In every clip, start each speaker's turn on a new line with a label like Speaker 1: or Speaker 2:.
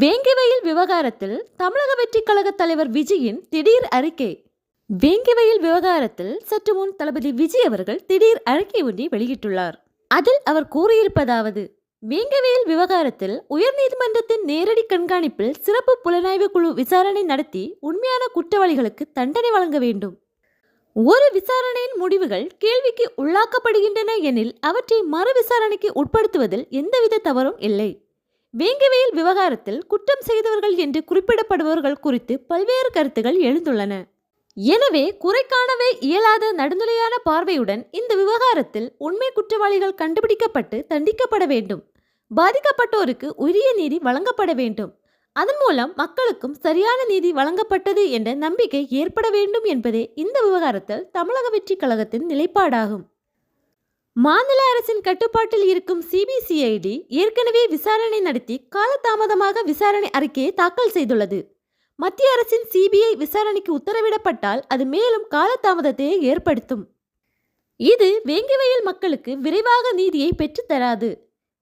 Speaker 1: வேங்கிவயல் விவகாரத்தில் தமிழக வெற்றிக் கழக தலைவர் விஜயின் திடீர் அறிக்கை. வேங்கிவயல் விவகாரத்தில் சற்று முன் தளபதி விஜய் அவர்கள் திடீர் அறிக்கை ஒன்றை வெளியிட்டுள்ளார். அதில் அவர் கூறியிருப்பதாவது: வேங்கிவயல் விவகாரத்தில் உயர்நீதிமன்றத்தின் நேரடி கண்காணிப்பில் சிறப்பு புலனாய்வு குழு விசாரணை நடத்தி உண்மையான குற்றவாளிகளுக்கு தண்டனை வழங்க வேண்டும். ஒரு விசாரணையின் முடிவுகள் கேள்விக்கு உள்ளாக்கப்படுகின்றன எனில் அவற்றை மறு விசாரணைக்கு உட்படுத்துவதில் எந்தவித தவறும் இல்லை. வேங்கிவயல் விவகாரத்தில் குற்றம் செய்தவர்கள் என்று குறிப்பிடப்படுபவர்கள் குறித்து பல்வேறு கருத்துகள் எழுந்துள்ளன. எனவே குறை காணவே இயலாத நடுநிலையான பார்வையுடன் இந்த விவகாரத்தில் உண்மை குற்றவாளிகள் கண்டுபிடிக்கப்பட்டு தண்டிக்கப்பட வேண்டும். பாதிக்கப்பட்டோருக்கு உரிய நீதி வழங்கப்பட வேண்டும். அதன் மூலம் மக்களுக்கும் சரியான நீதி வழங்கப்பட்டது என்ற நம்பிக்கை ஏற்பட வேண்டும் என்பதே இந்த விவகாரத்தில் தமிழக வெற்றிக் கழகத்தின் நிலைப்பாடாகும். மாநில அரசின் கட்டுப்பாட்டில் இருக்கும் சிபிசிஐடி ஏற்கனவே விசாரணை நடத்தி காலதாமதமாக விசாரணை அறிக்கையை தாக்கல் செய்துள்ளது. மத்திய அரசின் சிபிஐ விசாரணைக்கு உத்தரவிடப்பட்டால் அது மேலும் காலதாமதத்தை ஏற்படுத்தும். இது வேங்கிவயல் மக்களுக்கு விரைவாக நீதியை பெற்றுத்தராது.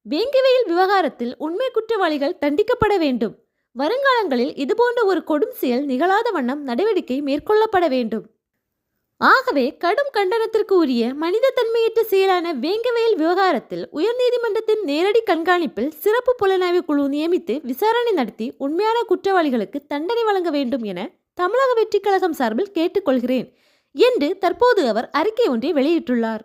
Speaker 1: வேங்கிவயல் விவகாரத்தில் உண்மை குற்றவாளிகள் தண்டிக்கப்பட வேண்டும். வருங்காலங்களில் இதுபோன்ற ஒரு கொடும் செயல் நிகழாத வண்ணம் நடவடிக்கை மேற்கொள்ளப்பட வேண்டும். ஆகவே கடும் கண்டனத்திற்கு உரிய மனித தன்மையற்ற செயலான வேங்கிவயல் விவகாரத்தில் உயர்நீதிமன்றத்தின் நேரடி கண்காணிப்பில் சிறப்பு புலனாய்வு குழு நியமித்து விசாரணை நடத்தி உண்மையான குற்றவாளிகளுக்கு தண்டனை வழங்க வேண்டும் என தமிழக வெற்றிக் கழகம் சார்பில் கேட்டுக்கொள்கிறேன் என்று தற்போது அவர் அறிக்கை ஒன்றை வெளியிட்டுள்ளார்.